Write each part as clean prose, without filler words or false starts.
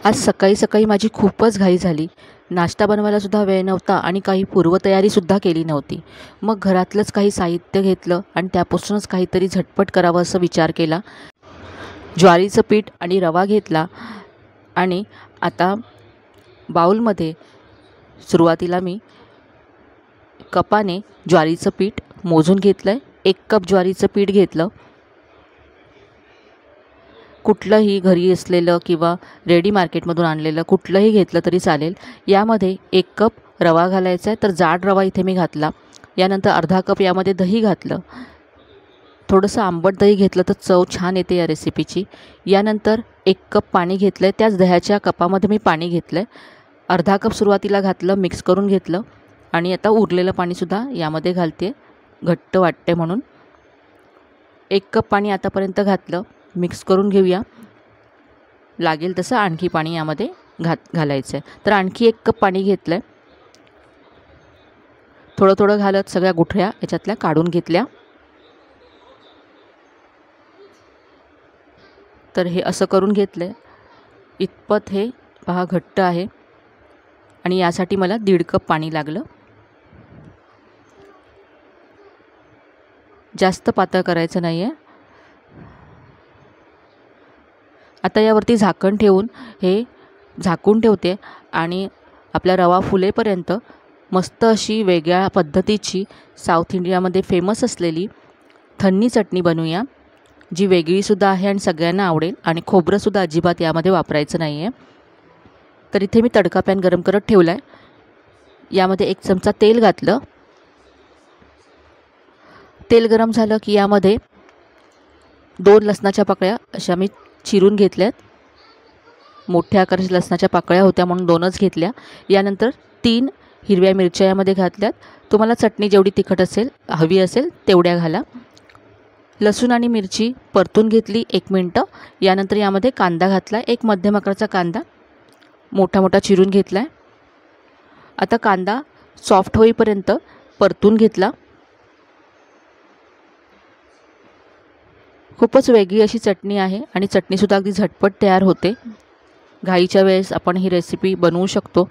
आज सकाळी सकाळी माझी खूपच घाई झाली. नाश्ता बनवायला सुद्धा वेळ नव्हता आणि काही पूर्वतयारीसुद्धा केली नव्हती. मग घरातलंच काही साहित्य घेतलं आणि त्यापासूनच काहीतरी झटपट करावं असं विचार केला. ज्वारीचं पीठ आणि रवा घेतला आणि आता बाउलमध्ये सुरुवातीला मी कपाने ज्वारीचं पीठ मोजून घेतलं आहे. 1 कप ज्वारीचं पीठ घेतलं. कुठलंही घरी असलेलं किंवा रेडी मार्केटमधून आणलेलं कुठलंही घेतलं तरी चालेल. यामध्ये 1 कप रवा घालायचा आहे, तर जाड रवा इथे मी घातला. यानंतर अर्धा कप यामध्ये दही घातलं. थोडंसं आंबट दही घेतलं तर चव छान येते या रेसिपीची. यानंतर 1 कप पाणी घेतलं आहे. त्याच दह्याच्या कपामध्ये मी पाणी घेतलं आहे. अर्धा कप सुरुवातीला घातलं, मिक्स करून घेतलं आणि आता उरलेलं पाणीसुद्धा यामध्ये घालते, घट्ट वाटते म्हणून. 1 कप पाणी आतापर्यंत घातलं. मिक्स करून घेऊया. लागेल तसं आणखी पाणी यामध्ये घालायचं आहे. तर आणखी 1 कप पाणी घेतलं आहे. थोडं थोडं घालत सगळ्या गुठळ्या याच्यातल्या काढून घेतल्या. तर हे असं करून घेतलं आहे. इतपत हे पहा घट्ट आहे आणि यासाठी मला 1.5 कप पाणी लागलं. जास्त पातळ करायचं नाही आहे. आता यावरती झाकण ठेवून हे झाकून ठेवते आणि आपला रवा फुलेपर्यंत मस्त अशी वेगळ्या पद्धतीची साऊथ इंडियामध्ये फेमस असलेली थन्नी चटणी बनवूया, जी वेगळीसुद्धा आहे आणि सगळ्यांना आवडेल आणि खोबरंसुद्धा अजिबात यामध्ये वापरायचं नाही आहे. तर इथे मी तडका पॅन गरम करत ठेवला आहे. यामध्ये 1 चमचा तेल घातलं. तेल गरम झालं की यामध्ये 2 लसणाच्या पाकळ्या अशा मी चिरून घेतल्यात. मोठ्या आकाराच्या लसणाच्या पाकळ्या होत्या म्हणून 2च घेतल्या. यानंतर 3 हिरव्या मिरच्या यामध्ये घातल्यात. तुम्हाला चटणी जेवढी तिखट असेल हवी असेल तेवढ्या घाला. लसूण आणि मिरची परतून घेतली 1 मिनटं. यानंतर यामध्ये कांदा घातला. 1 मध्यम आकाराचा कांदा मोठा मोठा चिरून घेतला आहे. आता कांदा सॉफ्ट होईपर्यंत परतून घेतला. खूपच वेगळी अशी चटणी आहे आणि चटणीसुद्धा अगदी झटपट तयार होते. घाईच्या वेळेस आपण ही रेसिपी बनवू शकतो.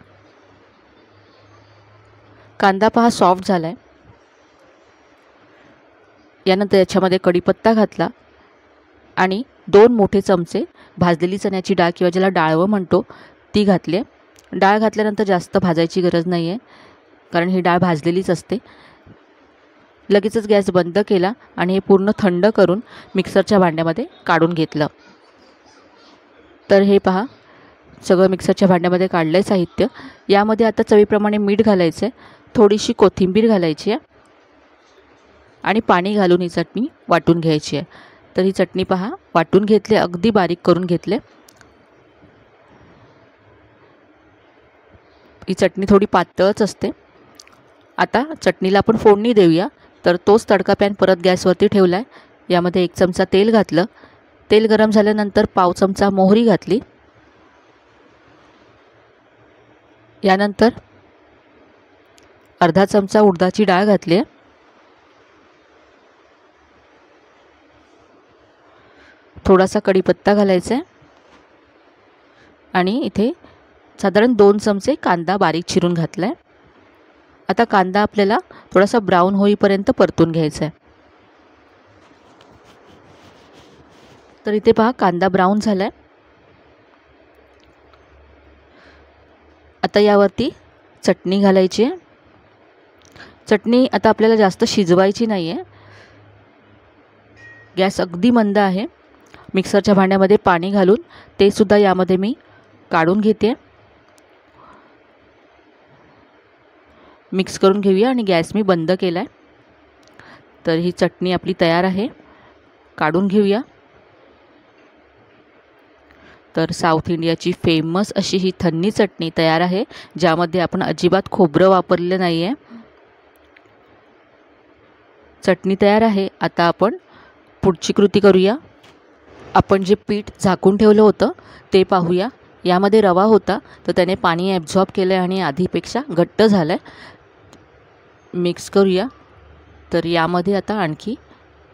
कांदा पहा सॉफ्ट झाला आहे. यानंतर याच्यामध्ये कढीपत्ता घातला आणि 2 मोठे चमचे भाजलेली चण्याची डाळ किंवा ज्याला डाळवं म्हणतो ती घातली आहे. डाळ घातल्यानंतर जास्त भाजायची गरज नाही आहे, कारण ही डाळ भाजलेलीच असते. लगेचच गॅस बंद केला आणि हे पूर्ण थंड करून मिक्सरच्या भांड्यामध्ये काढून घेतलं. तर हे पहा सगळं मिक्सरच्या भांड्यामध्ये काढलं आहे साहित्य. यामध्ये आता चवीप्रमाणे मीठ घालायचं आहे, थोडीशी कोथिंबीर घालायची आहे आणि पाणी घालून ही चटणी वाटून घ्यायची आहे. तर ही चटणी पहा वाटून घेतली, अगदी बारीक करून घेतले. ही चटणी थोडी पातळच असते. आता चटणीला आपण फोडणी देऊया. तर तोच तडका पॅन परत गॅसवरती ठेवला आहे. यामध्ये 1 चमचा तेल घातलं. तेल गरम झाल्यानंतर पाव चमचा मोहरी घातली. यानंतर अर्धा चमचा उडदाची डाळ घातली आहे. थोडासा कढीपत्ता घालायचा आहे आणि इथे साधारण 2 चमचे कांदा बारीक चिरून घातला आहे. आता कांदा आपल्याला थोडासा ब्राऊन होईपर्यंत परतून घ्यायचा आहे. तर इथे पहा कांदा ब्राऊन झाला आहे. आता यावरती चटणी घालायची आहे. चटणी आता आपल्याला जास्त शिजवायची नाही आहे. गॅस अगदी मंद आहे. मिक्सरच्या भांड्यामध्ये पाणी घालून ते सुद्धा यामध्ये मी काढून घेते. मिक्स करून घेऊया आणि गॅस मी बंद केला आहे. तर ही चटणी आपली तयार आहे. काढून घेऊया. तर साऊथ इंडियाची फेमस अशी ही थन्नी चटणी तयार आहे, ज्यामध्ये आपण अजिबात खोबरं वापरलेलं नाही आहे. चटणी तयार आहे. आता आपण पुढची कृती करूया. आपण जे पीठ झाकून ठेवलं होतं ते पाहूया. यामध्ये रवा होता, तर त्याने पाणी ॲब्झॉर्ब केलं आहे आणि आधीपेक्षा घट्ट झालं आहे. मिक्स करूया. तर यामध्ये आता आणखी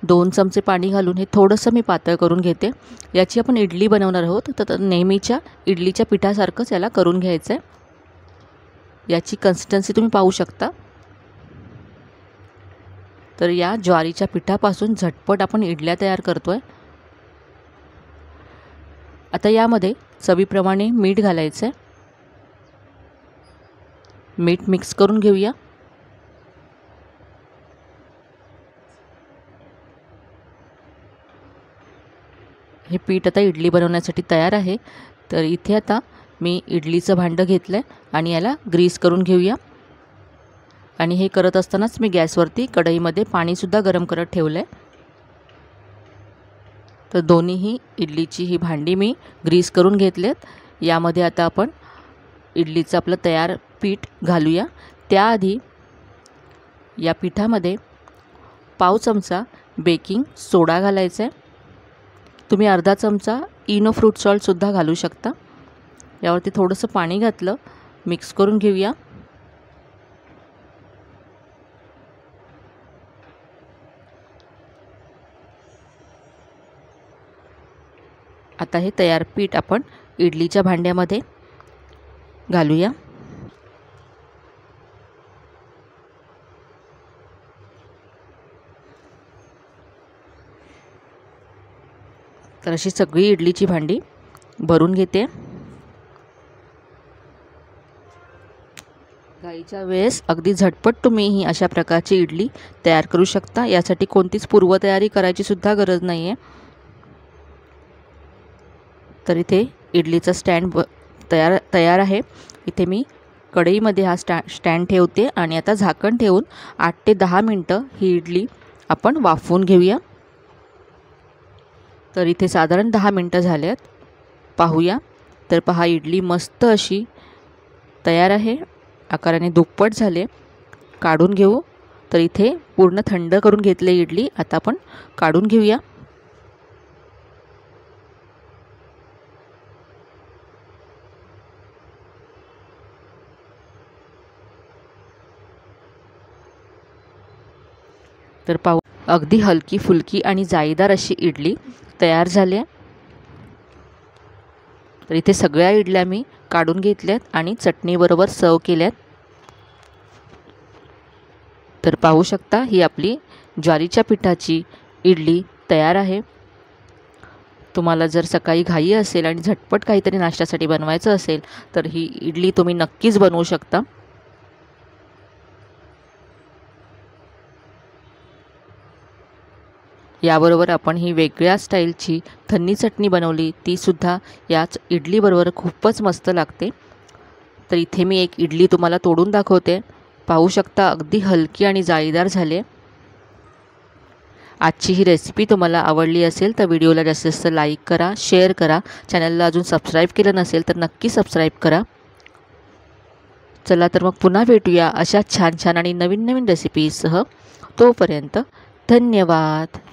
2 चमचे पाणी घालून हे थोडंसं मी पातळ करून घेते। याची आपण इडली बनवणार आहोत, तर नेहमीच्या इडलीच्या पिठासारखंच याला करून घ्यायचं आहे। याची कन्सिस्टन्सी तुम्ही पाहू शकता। तर या ज्वारीच्या पिठापासून झटपट आपण इडल्या तयार करतोय। आता यामध्ये चवीप्रमाणे मीठ घालायचं आहे। मीठ मिक्स करून घेऊया। हे पीठ आता इडली बनवण्यासाठी तयार आहे। तर इथे आता मी इडलीचं भांडं घेतलं आहे आणि याला ग्रीस करून घेऊया। आणि हे करत असतानाच मी गॅसवरती कढईमध्ये पाणीसुद्धा गरम करत ठेवलं आहे। तर दोन्हीही इडलीची ही भांडी मी ग्रीस करून घेतलेत। यामध्ये आता आपण इडलीचं आपलं तयार पीठ घालूया। त्याआधी या पिठामध्ये पाव चमचा बेकिंग सोडा घालायचा आहे। तुम्ही अर्धा चमचा इनो फ्रूट सॉल्टसुद्धा घालू शकता। यावरती थोडंसं पाणी घातलं, मिक्स करून घेऊया। आता हे तयार पीठ आपण इडलीच्या भांड्यामध्ये घालूया। तर अशी सगळी इडलीची भांडी भरून घेते। घाईच्या वेळेस अगदी झटपट तुम्ही ही अशा प्रकारची इडली तयार करू शकता। यासाठी कोणतीच पूर्वतयारी करायची सुद्धा गरज नाही आहे। तर इथे इडलीचा स्टँड तयार आहे। इथे मी कढईमध्ये हा स्टँड ठेवते आणि आता झाकण ठेवून 8 ते 10 मिनटं ही इडली आपण वाफवून घेऊया। तर इथे साधारण 10 मिनटं झाल्यात, पाहूया। तर पहा, इडली मस्त अशी तयार आहे, आकाराने दुप्पट झाले। काढून घेऊ। तर इथे पूर्ण थंड करून घेतले इडली, आता आपण काढून घेऊया। तर पाहू, अगदी हलकी फुलकी आणि जाळीदार अशी इडली तयार झाली आहे। तर इथे सगळ्या इडल्या मी काढून घेतल्यात आणि चटणीबरोबर सर्व केल्यात। तर पाहू शकता, ही आपली ज्वारीच्या पिठाची इडली तयार आहे। तुम्हाला जर सकाळी घाई असेल आणि झटपट काहीतरी नाश्त्यासाठी बनवायचं असेल तर ही इडली तुम्ही नक्कीच बनवू शकता। याबरोबर आपण ही वेगळ्या स्टाईलची धन्नी चटणी बनवली, ती सुद्धा याच इडलीबरोबर खूपच मस्त लागते। तर इथे मी एक इडली तुम्हाला तोडून दाखवते, पाहू शकता अगदी हलकी आणि जाळीदार झाले। आजची ही रेसिपी तुम्हाला आवडली असेल तर व्हिडिओला जास्तीत जास्त लाईक करा, शेअर करा। चॅनलला अजून सबस्क्राईब केलं नसेल तर नक्की सबस्क्राईब करा। चला तर मग पुन्हा भेटूया अशा छान छान आणि नवीन नवीन रेसिपीसह। तोपर्यंत धन्यवाद।